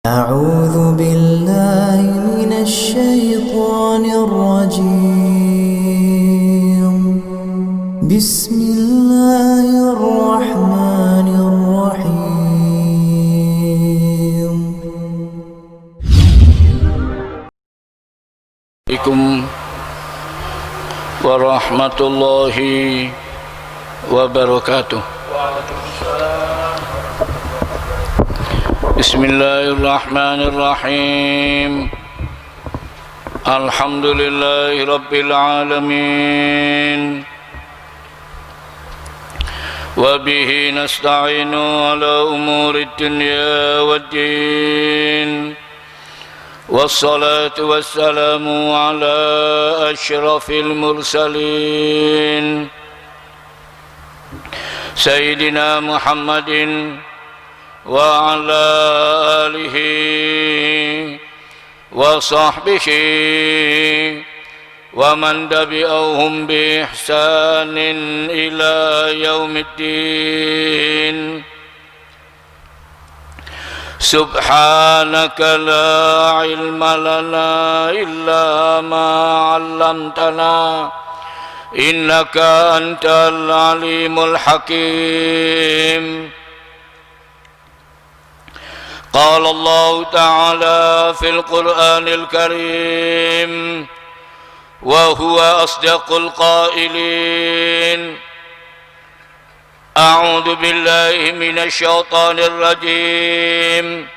أعوذ بالله من الشيطان الرجيم. بسم الله الرحمن الرحيم. عليكم ورحمة الله وبركاته. بسم الله الرحمن الرحيم. الحمد لله رب العالمين، وبه نستعين على أمور الدنيا والدين، والصلاة والسلام على أشرف المرسلين سيدنا محمد وعلى آله وصحبه ومن تبعهم بإحسان إلى يوم الدين. سبحانك لا علم لنا إلا ما علمتنا إنك أنت العليم الحكيم. قال الله تعالى في القرآن الكريم وهو أصدق القائلين: أعوذ بالله من الشيطان الرجيم.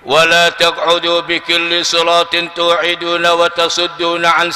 ولا تقعدوا بكل صراط توعدون وتصدون عن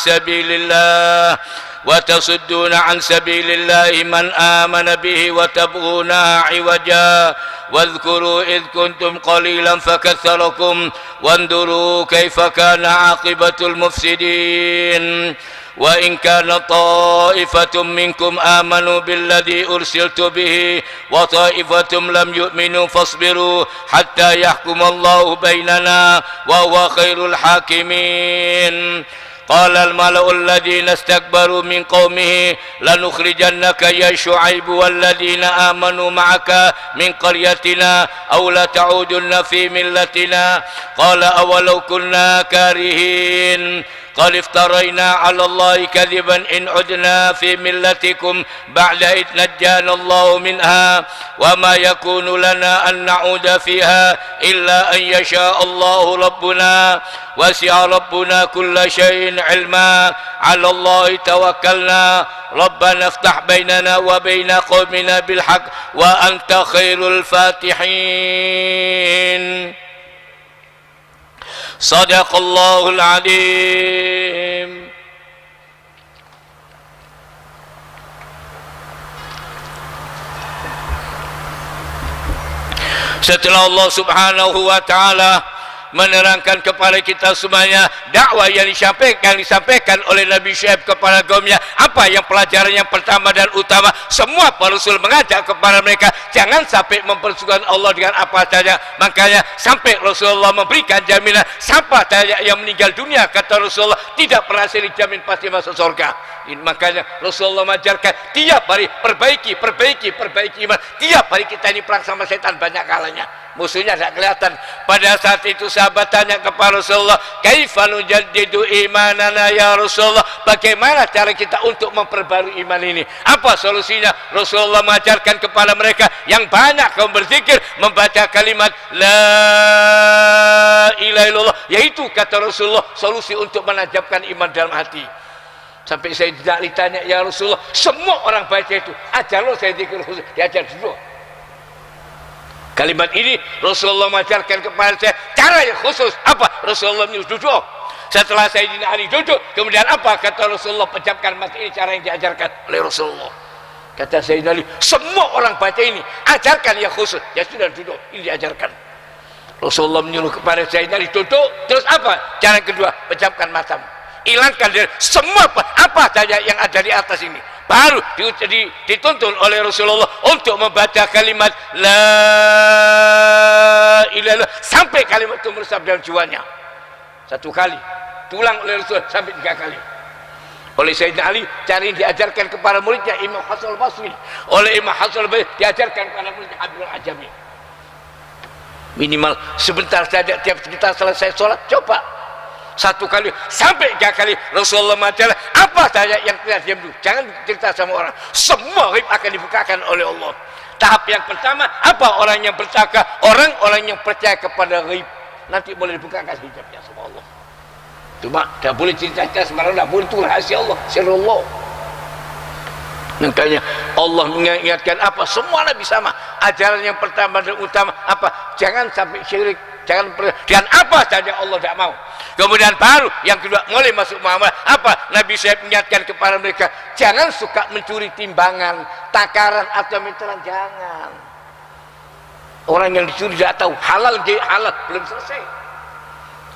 سبيل الله من آمن به وتبغونها عوجا واذكروا إذ كنتم قليلا فكثركم وانظروا كيف كان عاقبة المفسدين. وإن كان طائفة منكم آمنوا بالذي أرسلت به وطائفة لم يؤمنوا فاصبروا حتى يحكم الله بيننا وهو خير الحاكمين. قال الملأ الذين استكبروا من قومه لنخرجنك يا شعيب والذين آمنوا معك من قريتنا أو لتعودن في ملتنا. قال أولو كنا كارهين قد افترينا على الله كذبا إن عدنا في ملتكم بعد إذ نجانا الله منها وما يكون لنا أن نعود فيها إلا أن يشاء الله ربنا وسع ربنا كل شيء علما على الله توكلنا ربنا افتح بيننا وبين قومنا بالحق وأنت خير الفاتحين. صدق الله العظيم. Setelah Allah Subhanahu wa ta'ala menerangkan kepada kita semuanya dakwah yang disampaikan oleh Nabi Syuaib kepada kaumnya, apa yang pelajaran yang pertama dan utama? Semua para rasul mengajak kepada mereka jangan sampai mempersekutukan Allah dengan apa saja. Makanya sampai Rasulullah memberikan jaminan siapa saja yang meninggal dunia, kata Rasulullah, tidak pernah dijamin pasti masuk surga. Makanya Rasulullah mengajarkan tiap hari perbaiki iman. Tiap hari kita ini perang sama setan banyak kalanya, musuhnya tidak kelihatan. Pada saat itu sahabat tanya kepada Rasulullah, kaifa nujaddidu imanana ya Rasulullah, bagaimana cara kita untuk memperbarui iman ini? Apa solusinya? Rasulullah mengajarkan kepada mereka yang banyak kaum berzikir, membaca kalimat la ilaha illallah, yaitu kata Rasulullah solusi untuk menajamkan iman dalam hati. Sampai saya tidak ditanya, ya Rasulullah, semua orang baca itu, ajarlah saya zikir khusus, diajar dulu. Kalimat ini Rasulullah mengajarkan kepada saya cara yang khusus. Apa? Rasulullah menyuruh duduk. Setelah Sayyidina Ali duduk, kemudian apa? Kata Rasulullah, pecahkan mas, ini cara yang diajarkan oleh Rasulullah. Kata Sayyidina Ali, semua orang baca ini, ajarkan yang khusus. Ya sudah, duduk, ini diajarkan. Rasulullah menyuruh kepada Sayyidina Ali duduk. Terus apa? Cara kedua, pecahkan matam, hilangkan dari semua apa saja yang ada di atas ini. Baru dituntun oleh Rasulullah untuk membaca kalimat la ilaha illallah sampai kalimat itu meresap dalam jiwanya. Satu kali, tulang oleh Rasulullah sampai 3 kali. Oleh Sayyidina Ali, cara ini diajarkan kepada muridnya Imam Hasan al-Basri. Oleh Imam Hasan al-Basri diajarkan kepada muridnya Abdul Ajami. Minimal sebentar saja tiap kita selesai sholat, coba 1 kali sampai 3 kali Rasulullah mengajar apa saja yang kita diam dulu, jangan cerita sama orang, semua ghaib akan dibukakan oleh Allah. Tahap yang pertama apa? Orang yang bertakwa, orang-orang yang percaya kepada ghaib, nanti boleh dibukakan hijabnya sama Allah. Cuma tak boleh cerita-cerita sembarang, tak boleh, itu rahasia Allah, sirrullah. Makanya Allah mengingatkan apa? Semua Nabi sama. Ajaran yang pertama dan utama apa? Jangan sampai syirik, jangan dan apa saja Allah tidak mau. Kemudian baru yang kedua mulai masuk muamalah apa? Nabi saya mengingatkan kepada mereka, jangan suka mencuri timbangan, takaran atau meteran, jangan. Orang yang dicuri tidak tahu halal dia halal, belum selesai.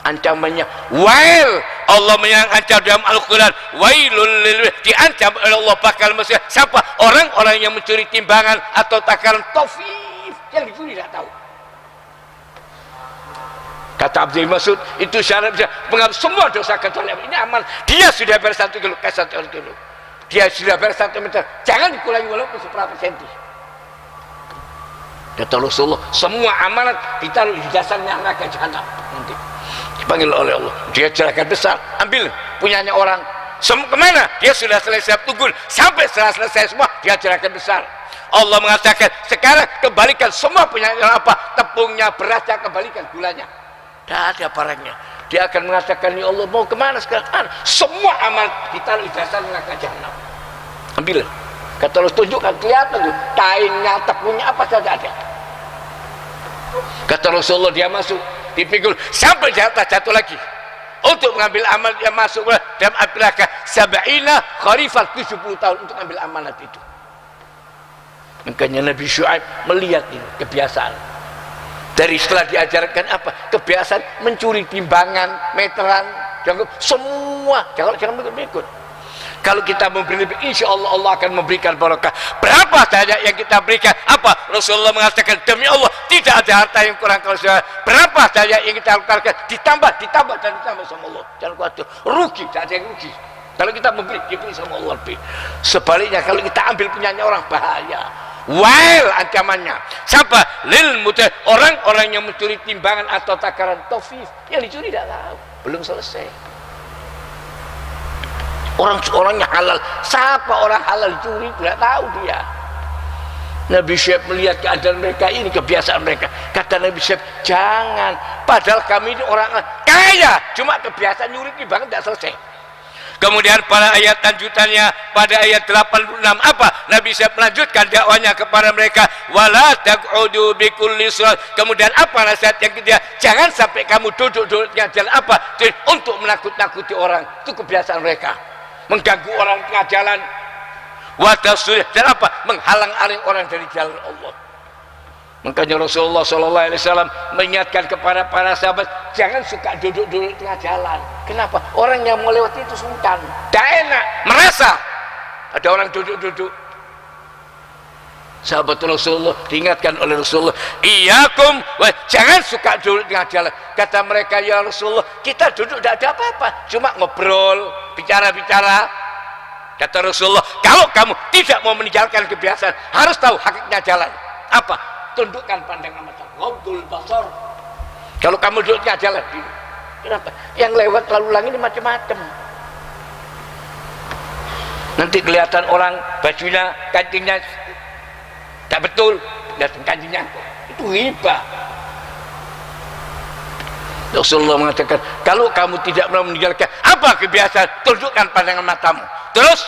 Ancamannya wail, Allah mengancam dalam Al-Quran, wailul lil, diancam oleh Allah bakal masuk siapa? Orang-orang yang mencuri timbangan atau takaran tofif, yang dicuri tidak tahu. Kata Abdul Mas'ud, itu syarat bisa mengambil semua dosa kecuali ini amal. Dia sudah bayar 1 kilo, kasih 1 kilo. Dia sudah bayar 1 meter, jangan dikurangi walaupun seberapa senti. Kata Rasulullah, semua amanat ditaruh di dasarnya neraka jahanam nanti. Dipanggil oleh Allah, dia jerakan besar, ambil punyanya orang, kemana? Dia sudah selesai tunggu sampai setelah selesai semua, dia jerakan besar. Allah mengatakan sekarang kembalikan semua punyanya apa? Tepungnya, berasnya, kembalikan gulanya, tidak ada barangnya. Dia akan mengatakan, ya Allah mau kemana sekarang? Semua amal ditaruh di dasar neraka jahanam, ambil. Kata Allah, tunjukkan, kelihatan tuh kainnya, tepungnya, apa saja ada. Kata Rasulullah, dia masuk dipikul sampai jatuh lagi untuk mengambil amal, yang masuk dalam api neraka sab'ina kharifan, 70 tahun untuk ambil amanat itu. Makanya Nabi Syuaib melihat ini kebiasaan dari setelah diajarkan apa? Kebiasaan mencuri timbangan, meteran, jangan semua, jangan ikut. Kalau kita memberi lebih, insya Allah Allah akan memberikan barakah. Berapa saja yang kita berikan apa? Rasulullah mengatakan, demi Allah tidak ada harta yang kurang. Kalau saya berapa saja yang kita lakukan, ditambah dan ditambah sama Allah. Jangan khawatir, rugi, tidak ada yang rugi. Kalau kita memberi, diberi sama Allah lebih. Sebaliknya kalau kita ambil punyanya orang, bahaya. Wail ancamannya. Siapa? Lil muta, orang-orang yang mencuri timbangan atau takaran tofif, yang dicuri tidak tahu, belum selesai. Orang-orangnya halal, siapa orang halal curi tidak tahu dia. Nabi Syekh melihat keadaan mereka ini, kebiasaan mereka. Kata Nabi Syekh, jangan, padahal kami ini orang kaya, cuma kebiasaan nyuri timbangan tidak selesai. Kemudian pada ayat lanjutannya, pada ayat 86 apa? Nabi Syekh melanjutkan dakwanya kepada mereka, wala taq'udu bikulli shalah. Kemudian apa nasihat yang ketiga? Jangan sampai kamu duduk-duduk di jalan apa? Untuk menakut-nakuti orang, itu kebiasaan mereka. Mengganggu orang tengah jalan, watasudih, dan apa? Menghalang-halang orang dari jalan Allah. Makanya Rasulullah SAW mengingatkan kepada para sahabat, jangan suka duduk-duduk tengah jalan. Kenapa? Orang yang melewati itu sungkan, tidak enak, merasa ada orang duduk-duduk. Sahabat Rasulullah diingatkan oleh Rasulullah, iyakum, jangan suka duduk tengah jalan. Kata mereka, ya Rasulullah, kita duduk tidak ada apa-apa, cuma ngobrol, bicara-bicara. Kata Rasulullah, kalau kamu tidak mau meninggalkan kebiasaan, harus tahu hakikatnya jalan apa? Tundukkan pandangan mata, ghaddul basar. Kalau kamu duduk tengah jalan, kenapa? Yang lewat lalu lalang ini macam-macam. Nanti kelihatan orang bajunya, kancingnya tak betul, datang kancingnya itu riba. Rasulullah mengatakan, kalau kamu tidak mau meninggalkan apa kebiasaan, tundukkan pandangan matamu. Terus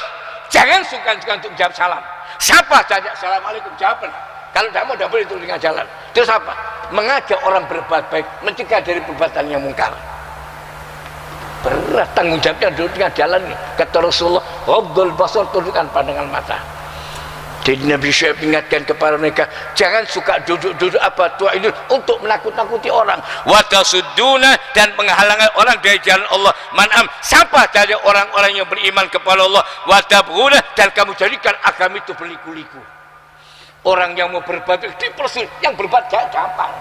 jangan suka-suka untuk jawab salam. Siapa saja assalamualaikum, jawab. Kalau tidak mau, tidak boleh itu dengan jalan. Terus apa? Mengajak orang berbuat baik, mencegah dari perbuatan yang mungkar. Berat tanggung jawabnya duduk dengan jalan nih. Kata Rasulullah, ghaddul basar, tundukkan pandangan mata. Jadi Nabi Syuaib ingatkan kepada mereka, jangan suka duduk-duduk apa tua itu untuk menakut-nakuti orang, watasudduna, dan menghalangi orang dari jalan Allah, man'am, siapa saja orang-orang yang beriman kepada Allah, watabghuna, dan kamu jadikan agama itu berliku-liku. Orang yang mau berbuat dipersulit, yang berbuat gampang,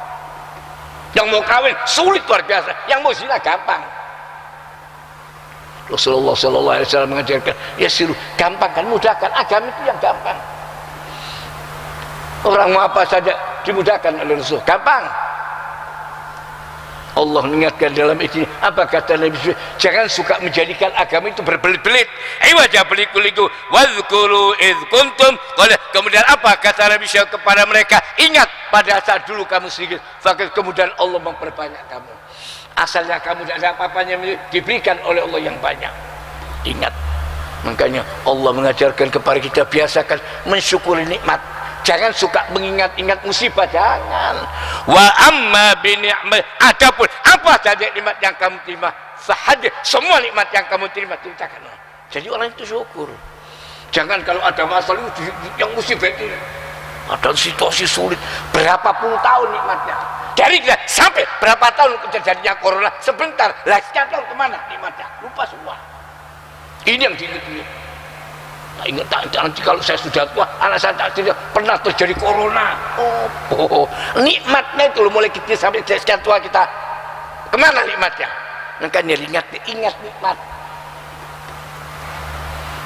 yang mau kawin sulit luar biasa, yang mau zina gampang. Rasulullah SAW mengajarkan, ya suruh gampang kan, mudahkan, agama itu yang gampang. Orang mau apa saja dimudahkan oleh Rasul, gampang. Allah mengingatkan dalam ini, apa kata Nabi? Jangan suka menjadikan agama itu berbelit-belit. Iwaja beliku-liku wadhkuru idh kuntum. Kemudian apa kata Nabi kepada mereka? Ingat pada saat dulu kamu sedikit, kemudian Allah memperbanyak kamu. Asalnya kamu tidak ada apa-apanya, diberikan oleh Allah yang banyak. Ingat. Makanya Allah mengajarkan kepada kita, biasakan mensyukuri nikmat. Jangan suka mengingat-ingat musibah, jangan. Wa amma bi ni'mat, adapun apa saja nikmat yang kamu terima, fahadith, semua nikmat yang kamu terima ceritakan. Jadi orang itu syukur. Jangan kalau ada masalah yang musibah itu, ada situasi sulit, berapa puluh tahun nikmatnya. Dari kita sampai berapa tahun kejadiannya corona, sebentar, lah sekian tahun kemana nikmatnya? Lupa semua. Ini yang diingat. Nah, ingat nanti kalau saya sudah tua, anak saya tidak pernah terjadi corona. Nikmatnya itu mulai kita sampai sekian tua kita, kemana nikmatnya? Makanya ingat nikmat.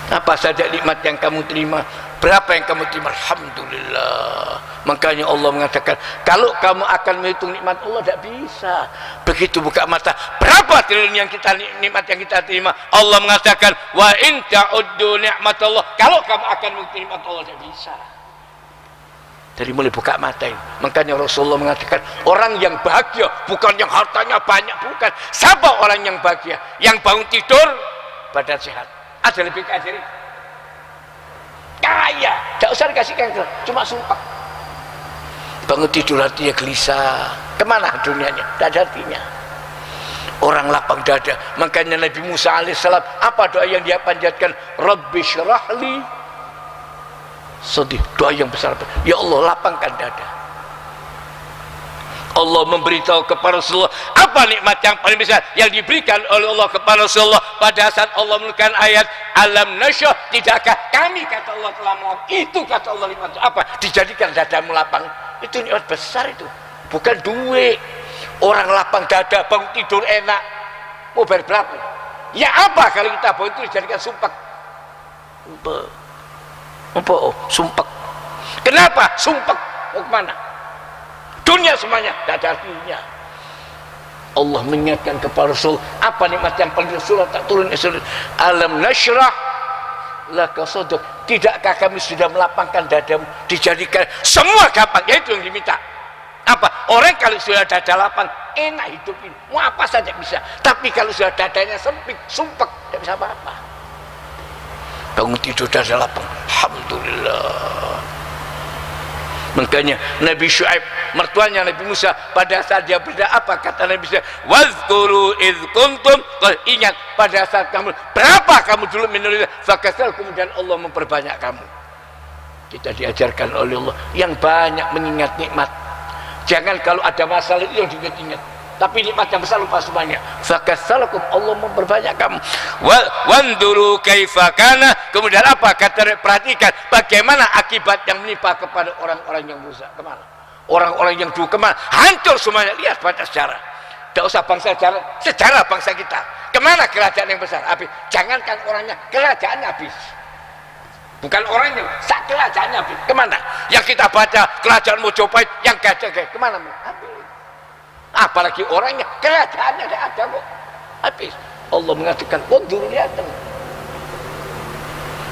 Apa saja nikmat yang kamu terima, berapa yang kamu terima, alhamdulillah. Makanya Allah mengatakan, kalau kamu akan menghitung nikmat Allah, tidak bisa. Begitu buka mata, berapa triliun yang nikmat yang kita terima, Allah mengatakan, wa in ta'uddu ni'matallah, kalau kamu akan menghitung nikmat Allah, tidak bisa. Dari mulai buka mata ini. Makanya Rasulullah mengatakan, orang yang bahagia bukan yang hartanya banyak, bukan. Siapa orang yang bahagia? Yang bangun tidur badan sehat. Ada lebih kaya dari kaya, tidak usah dikasih kaya, cuma sumpah. Bangun tidur hatinya gelisah, kemana dunianya? Tidak ada artinya. Orang lapang dada. Makanya Nabi Musa alaihissalam, apa doa yang dia panjatkan? Rabbi syrahli sedih, doa yang besar. Ya Allah, lapangkan dada. Allah memberitahu kepada Rasulullah apa nikmat yang paling besar yang diberikan oleh Allah kepada Rasulullah pada saat Allah menurunkan ayat alam nasyah, tidakkah kami, kata Allah, telah melakukan itu, kata Allah, nikmat apa? Dijadikan dadamu lapang. Itu nikmat besar itu, bukan duit. Orang lapang dada, bangun tidur enak, mau bayar berapa? Ya apa kalau kita bangun itu dijadikan sumpek? Sumpek. Kenapa sumpek? Mau kemana? Dunia semuanya tidak ada artinya. Allah mengingatkan kepada Rasul, apa nikmat yang paling Rasul tak turun alam nasyrah laka sadrak, tidakkah kami sudah melapangkan dadamu, dijadikan semua gampang. Ya itu yang diminta. Apa? Orang kalau sudah dada lapang, enak hidup ini, mau apa saja bisa. Tapi kalau sudah dadanya sempit, sumpek, tidak bisa apa-apa. Bangun tidur dada lapang, alhamdulillah. Makanya Nabi Syuaib, mertuanya Nabi Musa, pada saat dia berdoa, apa kata Nabi Musa? Wadhkuru idh kuntum, ingat pada saat kamu, berapa kamu dulu minoritas, fakasal, kemudian Allah memperbanyak kamu. Kita diajarkan oleh Allah yang banyak mengingat nikmat. Jangan kalau ada masalah itu yang diingat-ingat, tapi nikmat yang besar lupa semuanya. Fakasalakum, Allah memperbanyak kamu. Wanduru kaifa kana, kemudian apa kata, perhatikan bagaimana akibat yang menimpa kepada orang-orang yang rusak. Kemana? Orang-orang yang dulu kemana? Hancur semuanya. Lihat pada sejarah. Tidak usah bangsa sejarah bangsa kita. Kemana kerajaan yang besar? Habis. Jangankan orangnya, kerajaannya habis. Bukan orangnya, sak kerajaannya habis. Kemana? Yang kita baca kerajaan Mojopahit yang gajah-gajah, kemana? Habis. Apalagi orangnya, kerajaannya tidak ada kok, habis. Allah mengatakan, undur, lihat.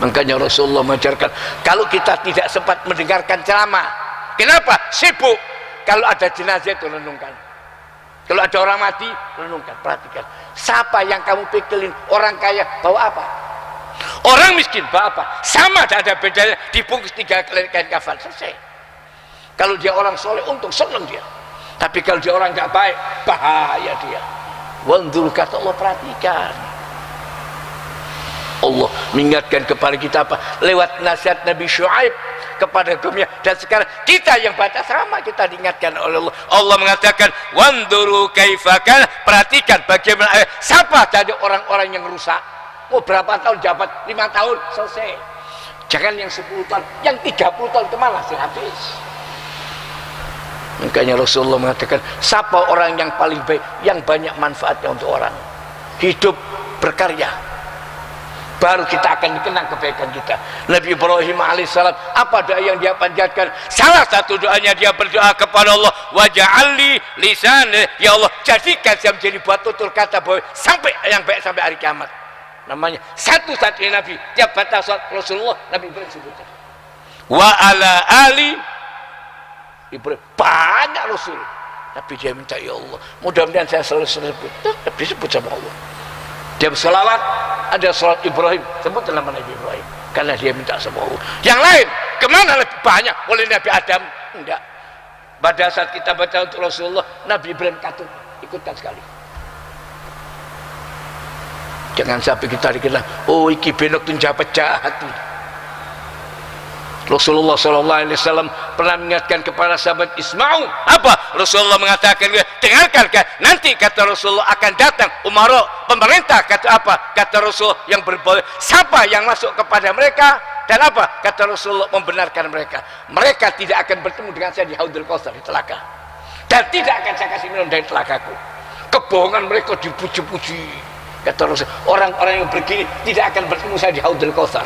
Makanya Rasulullah mengajarkan, kalau kita tidak sempat mendengarkan ceramah, kenapa? Sibuk. Kalau ada jenazah itu renungkan, kalau ada orang mati renungkan, perhatikan. Siapa yang kamu pikirin? Orang kaya bawa apa? Orang miskin bawa apa? Sama, tidak ada bedanya, dibungkus 3 kain kafan, selesai. Kalau dia orang soleh, untung, senang dia. Tapi kalau dia orang nggak baik, bahaya dia. Wandur, kata Allah, perhatikan. Allah mengingatkan kepada kita apa? Lewat nasihat Nabi Syuaib kepada kaumnya, dan sekarang kita yang baca sama kita diingatkan oleh Allah. Allah mengatakan, wanduru kaifa kana, perhatikan bagaimana siapa jadi orang-orang yang rusak. Mau berapa tahun jabat? 5 tahun selesai. Jangan yang 10 tahun, yang 30 tahun kemana sih habis. Makanya Rasulullah mengatakan, siapa orang yang paling baik, yang banyak manfaatnya untuk orang, hidup berkarya. baru kita akan dikenang kebaikan kita. Nabi Ibrahim alaihissalam, apa doa yang dia panjatkan? Salah satu doanya dia berdoa kepada Allah, waj'alli lisan, ya Allah jadikan saya menjadi buat tutur kata bahwa sampai yang baik sampai hari kiamat. Namanya satu-satunya Nabi tiap baca salat Rasulullah Nabi Ibrahim sebutkan. Wa ala ali Ibrahim, banyak Rasul, tapi dia minta ya Allah mudah-mudahan saya selalu sebut, disebut sama Allah. Dia berselawat, ada salat Ibrahim, sebut nama Nabi Ibrahim karena dia minta sama Allah. Yang lain kemana lebih banyak oleh Nabi Adam? Enggak. Pada saat kita baca untuk Rasulullah, Nabi Ibrahim katut ikutkan sekali. Jangan sampai kita dikira oh iki benok tun jahat hati. Rasulullah SAW pernah mengingatkan kepada sahabat Isma'u, apa? Rasulullah mengatakan, dengarkan kan, nanti kata Rasulullah akan datang umara pemerintah, kata apa? Kata Rasulullah yang berboleh, siapa yang masuk kepada mereka dan apa? Kata Rasulullah membenarkan mereka, mereka tidak akan bertemu dengan saya di Haudul Kautsar, di telaga, dan tidak akan saya kasih minum dari telagaku. Kebohongan mereka dipuji-puji, kata Rasulullah, orang-orang yang begini tidak akan bertemu saya di Haudul Kautsar.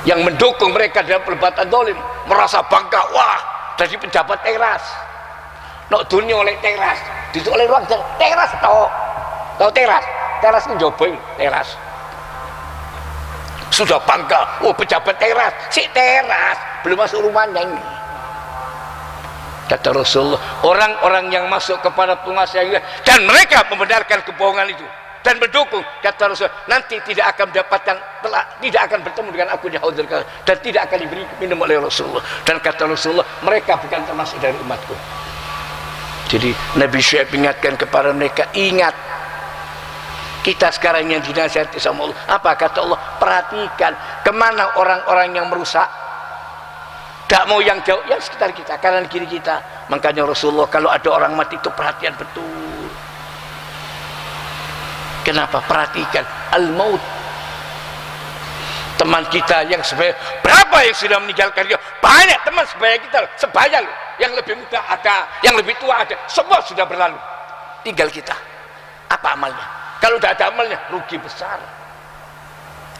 Yang mendukung mereka dalam perbuatan zalim merasa bangga, wah dari pejabat teras, nak dunia oleh teras, duduk oleh ruang teras, tahu teras itu joboin teras, sudah bangga, oh pejabat teras, si teras belum masuk rumahnya ini. Kata Rasulullah, orang-orang yang masuk kepada penguasa yang dan mereka membenarkan kebohongan itu dan mendukung, kata Rasul, nanti tidak akan mendapatkan, tidak akan bertemu dengan aku di Haudul Kautsar dan tidak akan diberi minum oleh Rasulullah. Dan kata Rasulullah, mereka bukan termasuk dari umatku. Jadi Nabi Syuaib ingatkan kepada mereka, ingat kita sekarang yang dinasihati sama Allah. Apa kata Allah? Perhatikan kemana orang-orang yang merusak, tidak mau yang jauh, yang sekitar kita, kanan kiri kita. Makanya Rasulullah kalau ada orang mati itu perhatian betul. Kenapa? Perhatikan al-maut. Teman kita yang sebaya, berapa yang sudah meninggalkan dia? Banyak teman sebaya kita, sebaya loh. Yang lebih muda ada, yang lebih tua ada, semua sudah berlalu. Tinggal kita. Apa amalnya? Kalau tidak ada amalnya, rugi besar.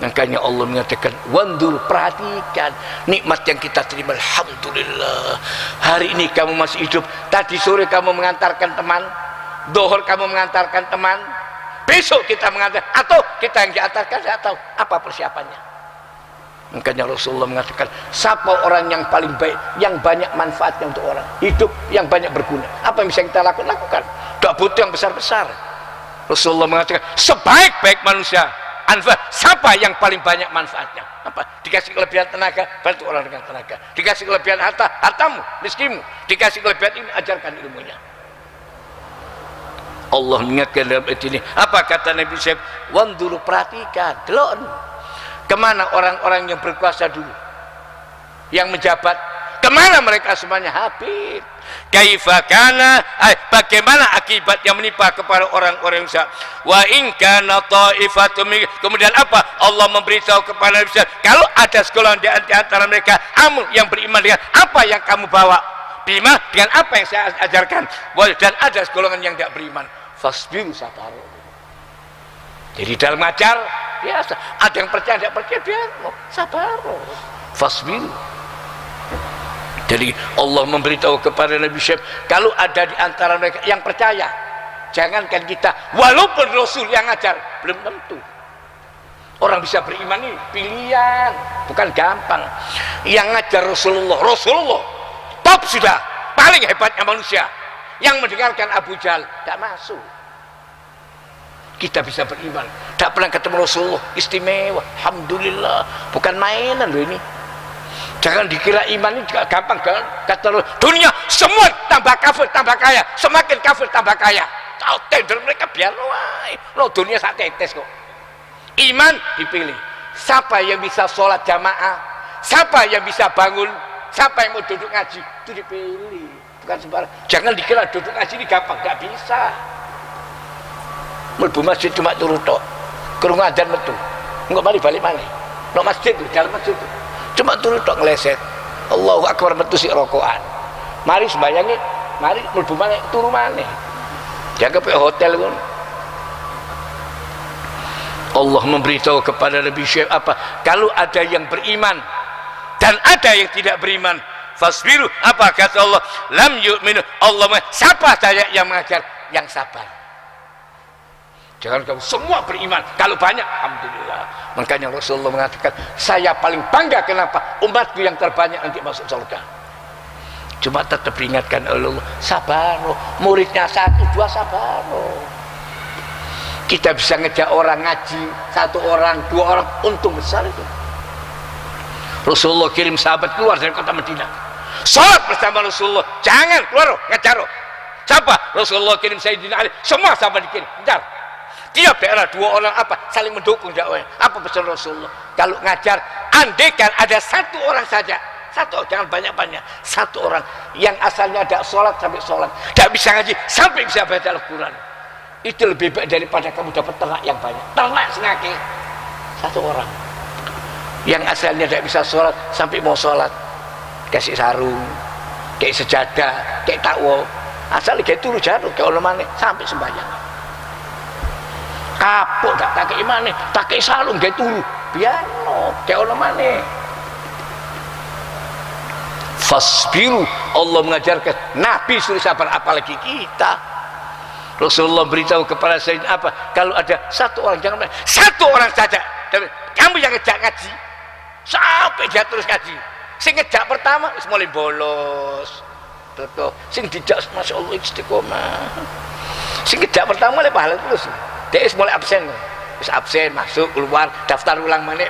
Makanya Allah mengatakan, wandur, perhatikan nikmat yang kita terima. Alhamdulillah, hari ini kamu masih hidup. Tadi sore kamu mengantarkan teman, dohor kamu mengantarkan teman, besok kita mengantar, atau kita yang diantarkan, saya tahu apa persiapannya. Makanya Rasulullah mengatakan, siapa orang yang paling baik, yang banyak manfaatnya untuk orang, hidup yang banyak berguna. Apa yang bisa kita lakukan? Tidak butuh yang besar-besar. Rasulullah mengatakan, sebaik-baik manusia, siapa yang paling banyak manfaatnya? Apa? Dikasih kelebihan tenaga, bantu orang dengan tenaga. Dikasih kelebihan harta, hartamu, miskinmu. Dikasih kelebihan ini, ajarkan ilmunya. Allah mengingatkan dalam ayat ini, apa kata Nabi Syuaib? Wanduru, perhatikan, delon kemana orang-orang yang berkuasa dulu, yang menjabat, kemana mereka semuanya habis. Kaifa kana, bagaimana akibat yang menimpa kepada orang-orang yang wa in kana ta'ifatum, kemudian apa? Allah memberitahu kepada Nabi Syuaib, kalau ada segolongan di antara mereka yang beriman dengan apa yang kamu bawa, bima, dengan apa yang saya ajarkan, dan ada segolongan yang tidak beriman, fasbiru sabar. Jadi dalam ngajar biasa, ada yang percaya tidak percaya, biar sabar, fasbiru. Jadi Allah memberitahu kepada Nabi Syuaib, kalau ada di antara mereka yang percaya, jangankan kita, walaupun Rasul yang ngajar, belum tentu. Orang bisa beriman ini pilihan, bukan gampang. Yang ngajar Rasulullah top sudah, paling hebatnya manusia. Yang mendengarkan Abu Jahal tidak masuk. Kita bisa beriman, tidak pernah ketemu Rasulullah, istimewa, alhamdulillah, bukan mainan loh ini. Jangan dikira iman ini juga gampang. Kata dunia semua tambah kafir tambah kaya, semakin kafir tambah kaya. Tahu tender mereka biar lo dunia saat tetes kok. Iman dipilih. Siapa yang bisa sholat jamaah, siapa yang bisa bangun, siapa yang mau duduk ngaji, itu dipilih. Bukan sembarang. Jangan dikira duduk ngaji ini gampang, nggak bisa. Mlebu masjid cuma turu tok, krungu adzan metu, nggak balik mana? No masjid tuh, dalam masjid tuh, cuma turu tok ngeleset. Allahu Akbar metu si rokokan. Mari sembayangi, mari mlebu mana, turu mana? Jaga pe hotel pun. Allah memberitahu kepada Nabi Syuaib apa? Kalau ada yang beriman dan ada yang tidak beriman, fasbiru, apa kata Allah? Lam yu'minu. Allah, siapa saya yang mengajar? Yang sabar. Jangan kamu semua beriman, kalau banyak alhamdulillah. Makanya Rasulullah mengatakan, saya paling bangga kenapa? Umatku yang terbanyak nanti masuk surga. Cuma tetap diingatkan oleh Allah, sabar. Muridnya 1, 2, sabar. Kita bisa ngejak orang ngaji 1 orang, 2 orang, untung besar itu. Rasulullah kirim sahabat keluar dari kota Madinah, sholat bersama Rasulullah, jangan keluar ngajar. Siapa? Rasulullah kirim Sayyidina Ali, semua sahabat dikirim ngajar. Tiap daerah 2 orang saling mendukung dakwahnya. Apa pesan Rasulullah? Kalau ngajar, andaikan ada 1 orang saja, 1, jangan banyak-banyak, 1 orang yang asalnya tidak sholat sampai sholat, tidak bisa ngaji sampai bisa baca Al-Quran, itu lebih baik daripada kamu dapat ternak yang banyak. Ternak sengake 1 orang yang asalnya tidak bisa sholat sampai mau sholat, kasih sarung, kayak sejadah, kayak takwa, asal kayak turu jarum, kayak orang mana sampai sembahyang. Kapok tak pakai imane, pakai sarung kayak turu, biar kayak orang mana. Fasbiru, Allah mengajarkan Nabi suruh sabar, apalagi kita. Rasulullah beritahu kepada saya kalau ada 1 orang, jangan 1 orang saja, kamu yang ngejak ngaji sampai dia terus ngaji. Sing ngejak pertama mulai bolos, betul. Sing dijak masya Allah istiqomah. Sing ngejak pertama mulai pahala terus. Dia mulai absen, absen masuk keluar, daftar ulang mana.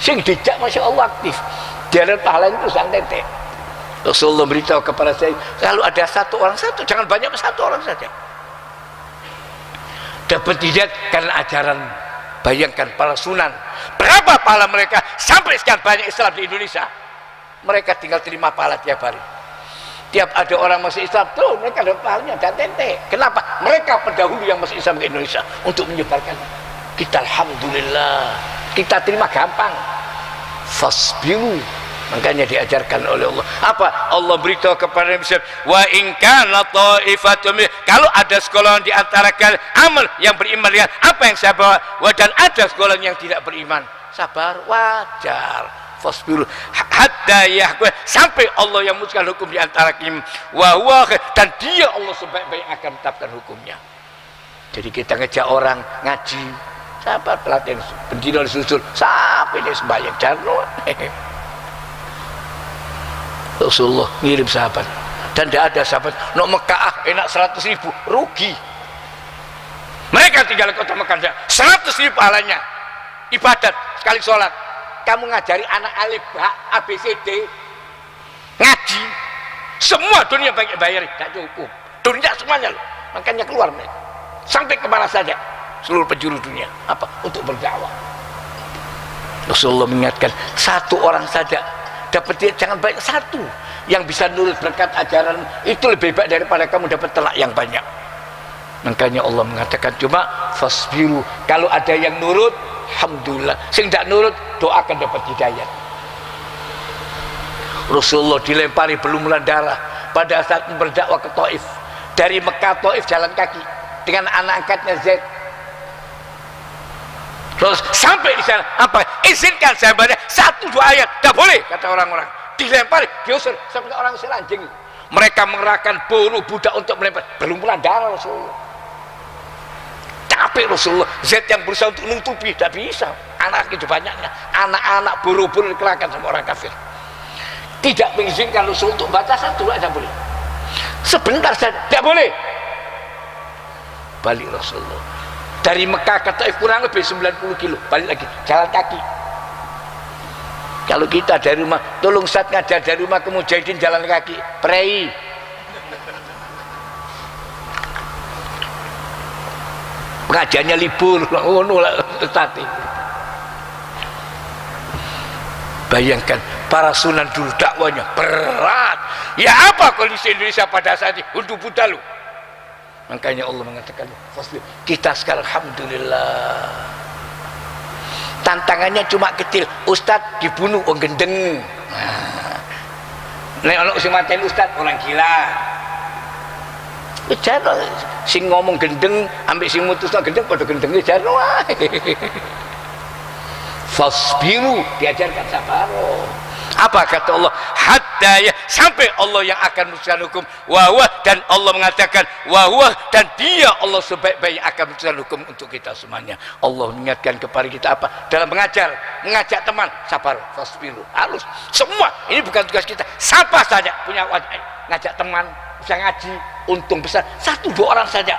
Sing dijak masya Allah aktif. Dia ada pahala itu santai. Rasulullah beritahu kepada saya, kalau ada 1 orang 1, jangan banyak, 1 orang saja. Dapat hidayat karena ajaran. Bayangkan para sunan, berapa pahala mereka sampai sekian banyak Islam di Indonesia. Mereka tinggal terima pahala tiap hari. Tiap ada orang masuk Islam, tuh mereka ada pahalanya dan tente. Kenapa? Mereka pendahulu yang masuk Islam ke Indonesia untuk menyebarkan. Kita alhamdulillah, kita terima gampang. Fasbiru, makanya diajarkan oleh Allah. Allah beritahu kepada Nabi SAW, wa in kana ta'ifatum, kalau ada sekolah di antara kalian amal yang beriman dengan apa yang saya bawa, dan ada sekolah yang tidak beriman, sabar, wajar. Fasbiru hatta yahkum, sampai Allah yang memutuskan hukum di antara kalian, wa huwa, dan dia Allah sebaik-baik akan menetapkan hukumnya. Jadi kita ngejak orang ngaji, sabar, pelatihan bendino disusul sampai dia sembahyang jarno. Rasulullah ngirim sahabat, dan tidak ada sahabat nak Mekah enak 100.000 rugi. Mereka tinggal di kota Mekah 100.000 pahalanya ibadat sekali sholat. Kamu ngajari anak alif ba ABCD ngaji, semua dunia bayar tidak cukup, dunia semuanya loh. Makanya keluar mereka sampai kemana saja, seluruh penjuru dunia untuk berdakwah. Rasulullah mengingatkan 1 orang saja dapat dia, jangan banyak, 1 yang bisa nurut berkat ajaran itu lebih baik daripada kamu dapat telak yang banyak. Makanya Allah mengatakan cuma fasbiru, kalau ada yang nurut alhamdulillah, sing tidak nurut doakan dapat hidayah. Rasulullah dilempari belumuran darah pada saat berdakwah ke Taif, dari Mekah Taif jalan kaki dengan anak angkatnya Zaid. Terus sampai di sana izinkan saya baca 1-2 ayat, tidak boleh kata orang-orang, dilempari, diusir sampai orang selanjing. Mereka mengerahkan buruh budak untuk melempar, belumuran darah Rasulullah. Capek Rasulullah, Zaid yang berusaha untuk menutupi, tidak bisa. Anak itu banyaknya, anak-anak buruh-buruh dikerahkan sama orang kafir. Tidak mengizinkan Rasul untuk baca 1 ayat, boleh. Sebentar saja, tidak boleh. Balik Rasulullah dari Mekah ke Taif kurang lebih 90 kilo, balik lagi jalan kaki. Kalau kita dari rumah, tolong Ustaz ngajar dari rumah ke Mujahidin jalan kaki, prei. Pengajiannya libur, tadi. Bayangkan para sunan dulu dakwanya berat. Ya apa kondisi Indonesia pada saat ini? Untuk Buddha lu. Makanya Allah mengatakan, kita sekarang alhamdulillah. Tantangannya cuma kecil, Ustadz dibunuh orang gendeng. Nek ana sing mateni Ustadz orang gila. Jarno sing ngomong gendeng ambek sing mutusno gendeng padha gendenge jarno wae. Fasbiru, diajarkan sabar. Apa kata Allah? Hatta ya, sampai Allah yang akan memutuskan hukum. Wahwa, dan Allah mengatakan wahwa, dan dia Allah sebaik-baik akan memutuskan hukum untuk kita semuanya. Allah mengingatkan kepada kita apa? Dalam mengajak teman, sabar, fasbiru. Harus semua. Ini bukan tugas kita. Siapa saja punya ngajak teman, bisa ngaji, untung besar. 1-2 orang saja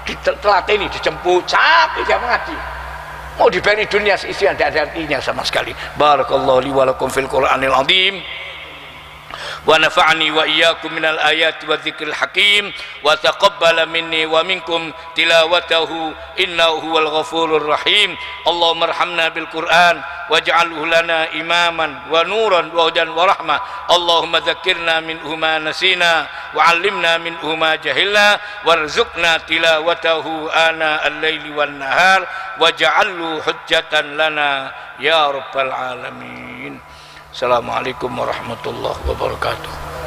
ditelateni, dijemput, sampai dia mengaji. Mau diberi dunia seisinya, tidak ada artinya sama sekali. Barakallahu li wa lakum fil Qur'anil azim. Wa nafa'ani wa iyyakum minal ayati wa dzikril hakim wa taqabbala minni wa minkum tilawatahu innahu huwal ghafurur rahim. Allahumma arhamna bil Qur'an waj'alhu lana imaman wa nuran wa hudan wa rahmah. Allahumma dzakkirna minhu ma nasina wa 'allimna minhu ma jahilna warzuqna tilawatahu ana al-laili wan nahar waj'alhu hujjatan lana ya rabbal alamin. Assalamualaikum warahmatullahi wabarakatuh.